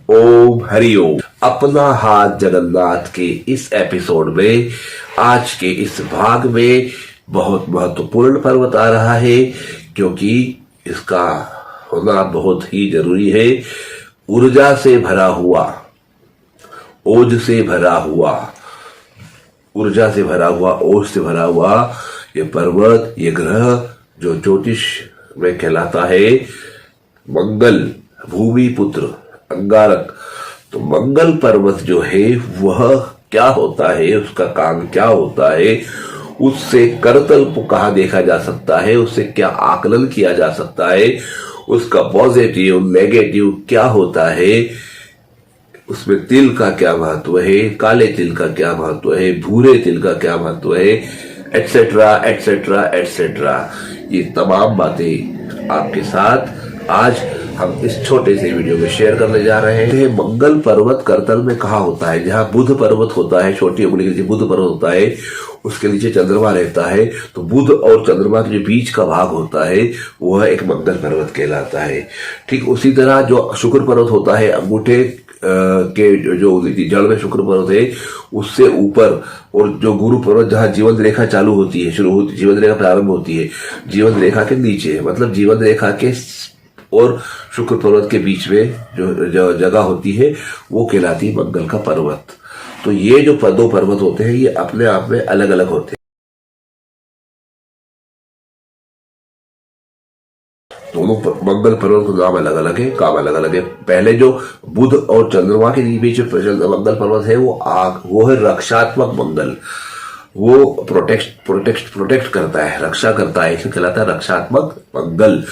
ओम हरि ओम। अपना हाथ जगन्नाथ के इस एपिसोड में, आज के इस भाग में बहुत महत्वपूर्ण पर्वत आ रहा है, क्योंकि इसका होना बहुत ही जरूरी है। ऊर्जा से भरा हुआ, ओज से भरा हुआ, ऊर्जा से भरा हुआ, ओज से भरा हुआ ये पर्वत, ये ग्रह जो ज्योतिष में कहलाता है मंगल, भूमि पुत्र, अंगारक। तो मंगल पर्वत जो है वह क्या होता है, उसका काम क्या होता है, उससे करतल को कहाँ देखा जा सकता है, उससे क्या आकलन किया जा सकता है, उसका पॉजिटिव नेगेटिव क्या होता है, उसमें तिल का क्या महत्व है, काले तिल का क्या महत्व है, भूरे तिल का क्या महत्व है, एटसेट्रा एटसेट्रा एटसेट्रा। ये तमाम बातें आपके साथ आज हम इस छोटे से वीडियो में शेयर करने जा रहे हैं। मंगल पर्वत करतल में कहाँ होता है? जहाँ बुध पर्वत होता है, छोटी उंगली के नीचे बुध पर्वत होता है, उसके नीचे चंद्रमा रहता है। तो बुध और चंद्रमा के जो बीच का भाग होता है वह एक मंगल पर्वत कहलाता है। ठीक उसी तरह जो शुक्र पर्वत होता है, अंगूठे के जो जड़ में शुक्र पर्वत है उससे ऊपर, और जो गुरु पर्वत जहाँ जीवन रेखा चालू होती है, शुरू होती, जीवन रेखा प्रारंभ होती है, जीवन रेखा के नीचे, मतलब जीवन रेखा के और शुक्र पर्वत के बीच में जो जगह होती है वो कहलाती है मंगल का पर्वत। तो ये जो दो पर्वत होते हैं ये अपने आप में अलग अलग होते हैं। दोनों मंगल पर्वत का नाम अलग अलग है, काम अलग अलग है। पहले जो बुध और चंद्रमा के बीच मंगल पर्वत है वो है रक्षात्मक मंगल। वो प्रोटेक्ट करता है, रक्षा करता है, इसलिए कहलाता है रक्षात्मक मंगल।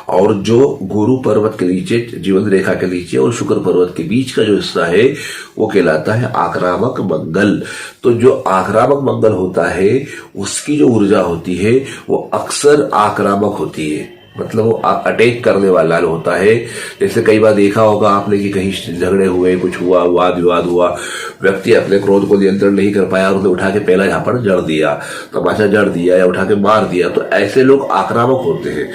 और जो गुरु पर्वत के नीचे, जीवन रेखा के नीचे और शुक्र पर्वत के बीच का जो हिस्सा है वो कहलाता है आक्रामक मंगल। तो जो आक्रामक मंगल होता है उसकी जो ऊर्जा होती है वो अक्सर आक्रामक होती है, मतलब वो अटैक करने वाला होता है। जैसे कई बार देखा होगा आपने कि कहीं झगड़े हुए, कुछ हुआ, वाद विवाद हुआ, व्यक्ति अपने क्रोध को नियंत्रण नहीं कर पाया और उसने उठा के पहला यहाँ पर जड़ दिया, तमाशा जड़ दिया या उठा के मार दिया। तो ऐसे लोग आक्रामक होते हैं,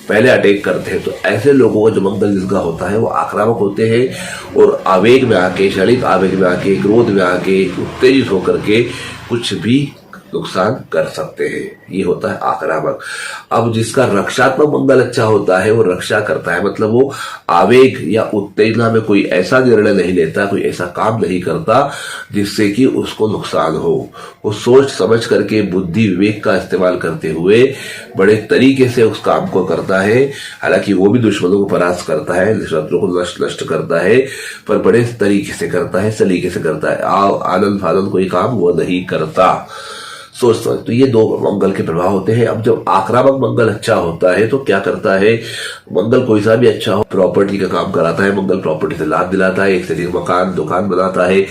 पहले अटैक करते हैं। तो ऐसे लोगों का जो मंगल जिसका होता है वो आक्रामक होते हैं और आवेग में आके, क्षणिक आवेग में आके, क्रोध में आके, उत्तेजित होकर के कुछ भी नुकसान कर सकते हैं। ये होता है आक्रामक। अब जिसका रक्षात्मक मंगल अच्छा होता है वो रक्षा करता है, मतलब वो आवेग या उत्तेजना में कोई ऐसा निर्णय नहीं लेता, कोई ऐसा काम नहीं करता जिससे कि उसको नुकसान हो। वो सोच समझ करके, बुद्धि विवेक का इस्तेमाल करते हुए बड़े तरीके से उस काम को करता है। हालांकि वो भी दुश्मनों को परास्त करता है, शत्रुओं को नष्ट करता है, पर बड़े तरीके से करता है, सलीके से करता है। आनंद फानंद कोई काम वो नहीं करता, सोच समझ। तो ये दो मंगल के प्रभाव होते हैं। अब जब आक्रामक मंगल अच्छा होता है तो क्या करता है? मंगल कोई सा भी अच्छा हो, प्रॉपर्टी का काम कराता है। मंगल प्रॉपर्टी से लाभ दिलाता है, एक से एक मकान दुकान बनाता है।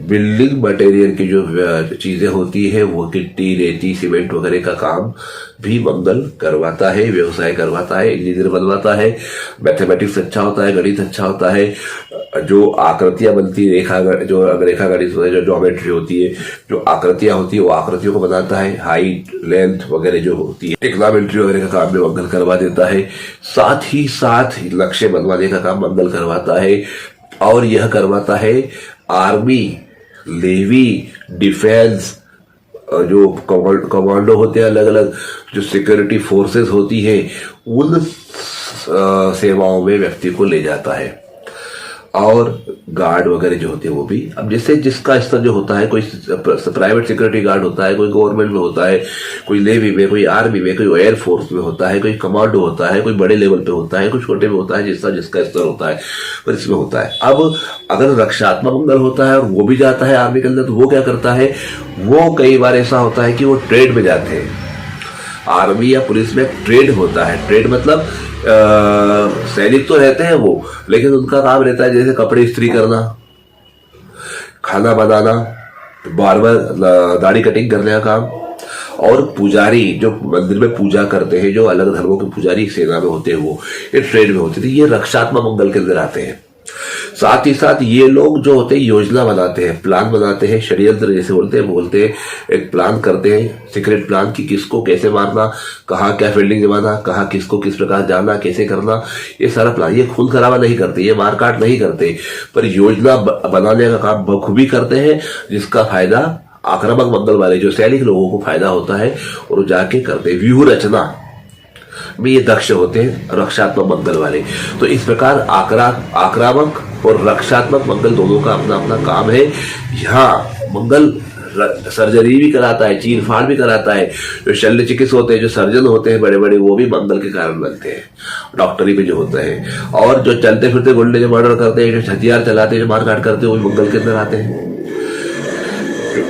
बिल्डिंग मटेरियल की जो चीजें होती है वो गिट्टी, रेती, सीमेंट वगैरह का काम भी मंगल करवाता है, व्यवसाय करवाता है, इंजीनियर बनवाता है। मैथमेटिक्स अच्छा होता है, गणित अच्छा होता है। जो आकृतियां बनती है, रेखा गणित, जो ज्योमेट्री होती है, जो आकृतियां होती है वो आकृतियों को बनाता है। हाइट, लेंथ वगैरह जो होती है, टेक्नोमेट्री वगैरह का काम भी मंगल करवा देता है। साथ ही साथ लक्ष्य बनवाने का काम मंगल करवाता है। और यह करवाता है आर्मी, नेवी, डिफेंस, जो कमांडो होते हैं, अलग अलग जो सिक्योरिटी फोर्सेस होती है, उन सेवाओं में व्यक्ति को ले जाता है। और गार्ड वगैरह जो होते हैं वो भी, अब जैसे जिसका स्तर जो होता है, कोई प्राइवेट सिक्योरिटी गार्ड होता है, कोई गवर्नमेंट में होता है, कोई नेवी में, कोई आर्मी में, कोई एयरफोर्स में होता है, कोई कमांडो होता है, कोई बड़े लेवल पे होता है, कोई छोटे में होता है, जिसका स्तर होता है पर इसमें होता है। अब अगर रक्षात्मक मंगल होता है और वो भी जाता है आर्मी के अंदर, तो वो क्या करता है? वो कई बार ऐसा होता है कि वो ट्रेड में जाते हैं। आर्मी या पुलिस में ट्रेड होता है। ट्रेड मतलब सैनिक तो रहते हैं वो, लेकिन उनका काम रहता है जैसे कपड़े इस्त्री करना, खाना बनाना, बार्बर दाढ़ी कटिंग करने का काम। और पुजारी जो मंदिर में पूजा करते हैं, जो अलग धर्मों के पुजारी सेना में होते हैं, वो ये ट्रेड में होते थे। ये रक्षात्मक मंगल के अंदर आते हैं। साथ ही साथ ये लोग जो होते हैं योजना बनाते हैं, प्लान बनाते हैं, षड्यंत्र जैसे बोलते हैं एक प्लान करते हैं, सीक्रेट प्लान की किसको कैसे मारना, कहाँ क्या फील्डिंग जमाना, कहाँ किसको किस प्रकार जाना, कैसे करना, ये सारा प्लान। ये खून खराबा नहीं करते, ये मारकाट नहीं करते, पर योजना बनाने का काम बखूबी करते हैं, जिसका फायदा आक्रामक मंगल वाले जो सैनिक लोगों को फायदा होता है और वो जाके करते हैं। व्यूह रचना में ये दक्ष होते हैं रक्षात्मक मंगल वाले। तो इस प्रकार आक्रामक और रक्षात्मक मंगल दोनों का अपना अपना काम है। यहाँ मंगल सर्जरी भी कराता है, चीर फाड़ भी कराता है। जो शल्य चिकित्सक होते हैं, जो सर्जन होते हैं बड़े बड़े, वो भी मंगल के कारण बनते हैं, डॉक्टरी पे जो होता है। और जो चलते फिरते गुंडे जो मर्डर करते हैं, जो हथियार चलाते हैं, जो मारकाट करते हैं, वो भी मंगल के अंदर आते हैं।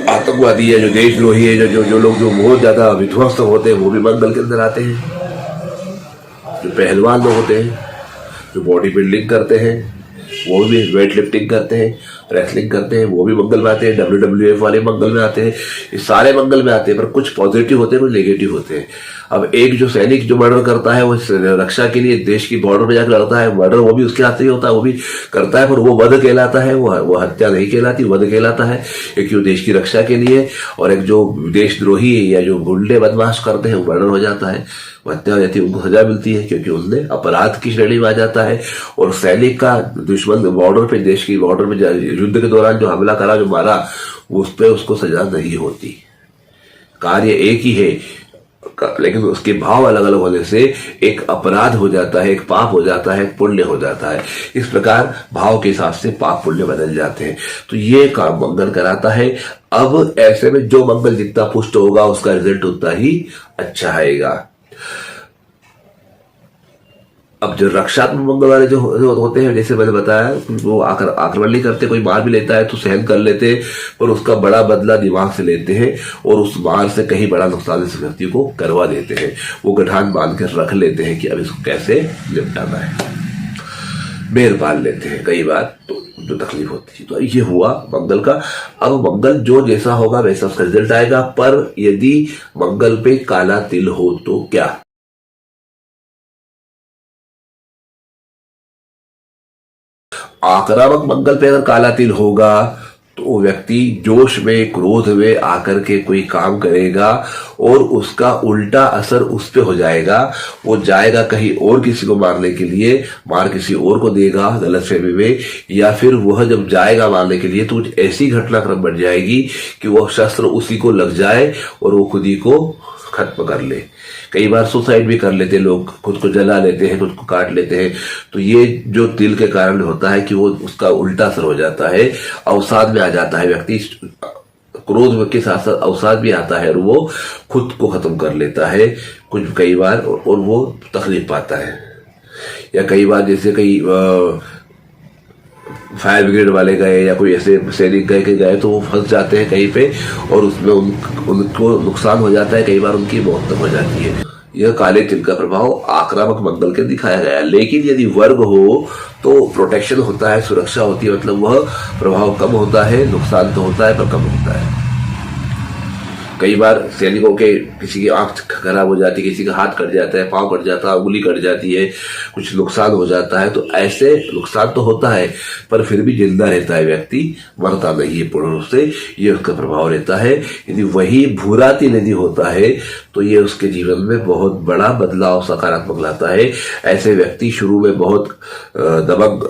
आतंकवादी है, जो देशद्रोही है, जो लोग जो बहुत ज्यादा विध्वस्त होते हैं, वो भी मंगल के अंदर आते हैं। जो पहलवान लोग होते हैं, जो बॉडी बिल्डिंग करते हैं, वो भी वेट लिफ्टिंग करते हैं, रेसलिंग करते हैं, वो भी मंगल में आते हैं। WWF वाले मंगल में आते हैं। ये सारे मंगल में आते हैं, पर कुछ पॉजिटिव होते हैं, कुछ नेगेटिव होते हैं। अब एक जो सैनिक जो मर्डर करता है, वो रक्षा के लिए देश की बॉर्डर पे जाकर लड़ता है, मर्डर वो भी उसके हाथ से ही होता है, वो भी करता है, पर वो वध कहलाता है, वो हत्या नहीं कहलाती, वध कहलाता है, क्योंकि वो देश की रक्षा के लिए। और एक जो देशद्रोही या जो गुंडे बदमाश करते हैं, वो मर्डर हो जाता है, हत्या हो जाती है, उनको सजा मिलती है, क्योंकि उनने अपराध की श्रेणी में आ जाता है। और सैनिक का दुश्मन बॉर्डर पे, देश की बॉर्डर में युद्ध के दौरान जो हमला करा, जो मारा, उस पर उसको सजा नहीं होती। कार्य एक ही है, लेकिन उसके भाव अलग अलग होने से एक अपराध हो जाता है, एक पाप हो जाता है, एक पुण्य हो जाता है। इस प्रकार भाव के हिसाब से पाप पुण्य बदल जाते हैं। तो ये काम मंगल कराता है। अब ऐसे में जो मंगल जितना पुष्ट होगा, उसका रिजल्ट उतना ही अच्छा आएगा। अब जो रक्षात्मक मंगल वाले जो होते हैं, जैसे मैंने बताया, वो आक्रमण नहीं करते, कोई मार भी लेता है तो सहन कर लेते हैं, पर उसका बड़ा बदला दिमाग से लेते हैं और उस मार से कहीं बड़ा नुकसान इस व्यक्ति को करवा देते हैं। वो गठान बांध कर रख लेते हैं कि अब इसको कैसे निपटाना है, मेर पाल लेते हैं कई बार, तो जो तकलीफ होती है। तो ये हुआ मंगल का। अब मंगल जो जैसा होगा वैसा उसका रिजल्ट आएगा। पर यदि मंगल पे काला तिल हो तो क्या? आक्रामक मंगल पे अगर काला तिल होगा तो वो व्यक्ति जोश में, क्रोध में आकर के कोई काम करेगा और उसका उल्टा असर उस पे हो जाएगा। वो जाएगा कहीं और किसी को मारने के लिए, मार किसी और को देगा गलतफहमी में, या फिर वह जब जाएगा मारने के लिए तो ऐसी घटनाक्रम बढ़ जाएगी कि वह शस्त्र उसी को लग जाए और वो खुद ही को खत्म कर ले। कई बार सुसाइड भी कर लेते लोग, खुद को जला लेते हैं, खुद को काट लेते हैं। तो ये जो तिल के कारण होता है कि वो उसका उल्टा असर हो जाता है, अवसाद में आ जाता है व्यक्ति, क्रोध के साथ साथ अवसाद भी आता है और वो खुद को खत्म कर लेता है कुछ कई बार, और वो तकलीफ पाता है। या कई बार जैसे कई फायर ब्रिगेड वाले गए या कोई ऐसे सैनिक गए तो वो फंस जाते हैं कहीं पे और उसमें उनको नुकसान हो जाता है, कई बार उनकी मौत तक हो जाती है। यह काले तिल का प्रभाव आक्रामक मंगल के दिखाया गया है। लेकिन यदि वर्ग हो तो प्रोटेक्शन होता है, सुरक्षा होती है, मतलब वह प्रभाव कम होता है, नुकसान तो होता है पर कम होता है। कई बार सैनिकों के किसी की आंख खराब हो जाती है, किसी का हाथ कट जाता है, पांव कट जाता है, उंगली कट जाती है, कुछ नुकसान हो जाता है। तो ऐसे नुकसान तो होता है पर फिर भी जिंदा रहता है व्यक्ति, मरता नहीं है पूर्ण रूप से, ये उसका प्रभाव रहता है। यदि वही भूरा तिल यदि होता है तो ये उसके जीवन में बहुत बड़ा बदलाव सकारात्मक लाता है। ऐसे व्यक्ति शुरू में बहुत दबंग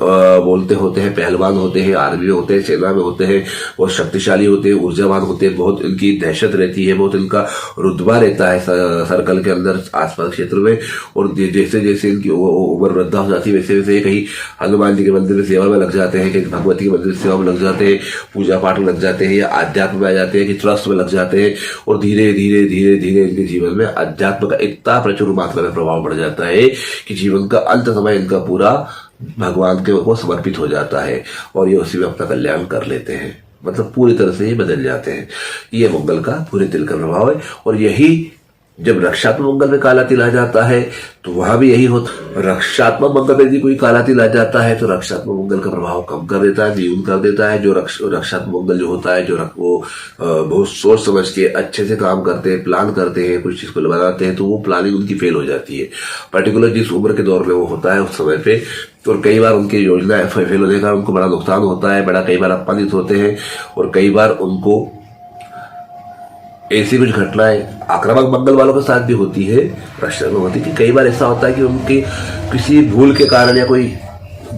बोलते होते हैं, पहलवान होते हैं, आर्मी में होते हैं, सेना में होते हैं, बहुत शक्तिशाली होते हैं, ऊर्जावान होते हैं, बहुत इनकी दहशत रहती है, बहुत इनका रुतबा रहता है सर्कल के अंदर, आसपास क्षेत्र में। और जैसे जैसे इनकी उम्र वृद्धा हो जाती है वैसे वैसे कहीं हनुमान जी के मंदिर में सेवा में लग जाते हैं, कहीं भगवती के मंदिर में सेवा में लग जाते हैं, पूजा पाठ में लग जाते हैं, या आध्यात्म में आ जाते हैं, कि ट्रस्ट में लग जाते हैं। और धीरे धीरे धीरे धीरे इनके जीवन में अध्यात्म का इतना प्रचुर मात्रा में प्रभाव पड़ जाता है कि जीवन का अंत समय इनका पूरा भगवान के को समर्पित हो जाता है और ये उसी में अपना कल्याण कर लेते हैं, मतलब पूरी तरह से ही बदल जाते हैं। ये मंगल का पूरे तिल का प्रभाव है। और यही जब रक्षात्मक मंगल में काला तिल आ जाता है तो वहां भी यही होता। रक्षात्मक मंगल में यदि कोई काला तिल आ जाता है तो रक्षात्मक मंगल का प्रभाव कम कर देता है, न्यून कर देता है। जो रक्षात्मक मंगल जो होता है, वो बहुत सोच समझ के अच्छे से काम करते हैं, प्लान करते हैं, कुछ चीज को बनाते हैं, तो वो प्लानिंग उनकी फेल हो जाती है। पर्टिकुलर जिस उम्र के दौर में वो होता है उस समय पे, और कई बार उनकी योजना फेल होने का उनको बड़ा नुकसान होता है, बड़ा कई बार अपमानित होते हैं, और कई बार उनको ऐसी कुछ घटनाएं आक्रामक मंगल वालों के साथ भी होती है, प्रश्न में होती है कि कई बार ऐसा होता है कि उनकी किसी भूल के कारण या कोई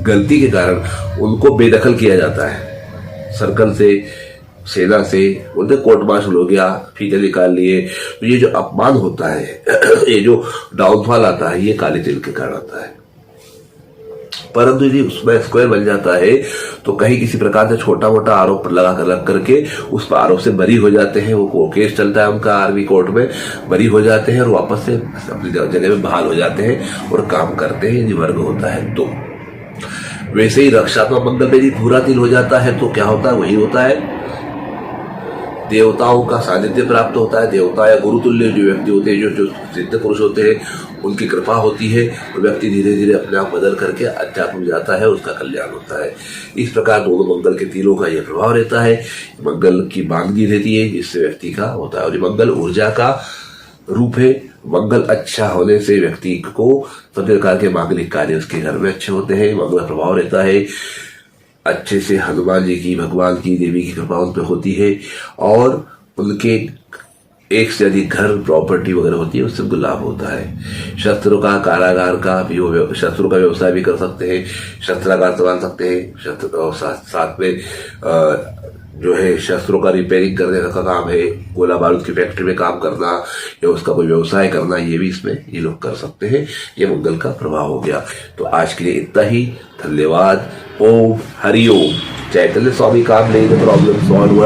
गलती के कारण उनको बेदखल किया जाता है सर्कल से, सेना से, उनके कोर्ट मार्शल हो गया, फीते निकाल लिए। तो ये जो अपमान होता है ये जो डाउनफॉल आता है, ये काले तिल के कारण आता है। परंतु यदि उसमें स्क्वायर बन जाता है तो कहीं किसी प्रकार से छोटा मोटा आरोप लग करके उस पर आरोप से बरी हो जाते हैं। वो केस चलता है उनका आर्मी कोर्ट में, बरी हो जाते हैं और वापस से अपनी जगह में बहाल हो जाते हैं और काम करते हैं, यदि वर्ग होता है तो। वैसे ही रक्षात्मक मंगल में यदि पूरा तिल हो जाता है तो क्या होता है, वही होता है, देवताओं का सानिध्य प्राप्त होता है। देवता या गुरुतुल्य जो व्यक्ति होते हैं, जो सिद्ध पुरुष होते हैं, उनकी कृपा होती है और व्यक्ति धीरे धीरे अपने आप बदल करके अध्यात्म में जाता है, उसका कल्याण होता है। इस प्रकार दोनों मंगल के तिलों का यह प्रभाव रहता है। मंगल की बानगी रहती है जिससे व्यक्ति का होता है, और ये मंगल ऊर्जा का रूप है। मंगल अच्छा होने से व्यक्ति को सभी प्रकार के मांगलिक कार्य उसके घर में अच्छे होते हैं। मंगल प्रभाव रहता है अच्छे से, हनुमान जी की, भगवान की, देवी की कृपा उन पर होती है, और उनके एक से अधिक घर, प्रॉपर्टी वगैरह होती है, उससे उनको लाभ होता है। शस्त्रों का, कारागार का भी, शस्त्रों का व्यवसाय भी कर सकते हैं, शस्त्रागार संभाल सकते हैं। शस्त्र और साथ में जो है शस्त्रों का रिपेयरिंग करने का काम है, गोला बारूद की फैक्ट्री में काम करना या उसका कोई व्यवसाय करना, ये भी इसमें ये लोग कर सकते हैं। ये मंगल का प्रभाव हो गया। तो आज के लिए इतना ही, धन्यवाद। ओम हरिओम। चैतन्य स्वामी काम नहीं तो प्रॉब्लम सॉल्व हुआ।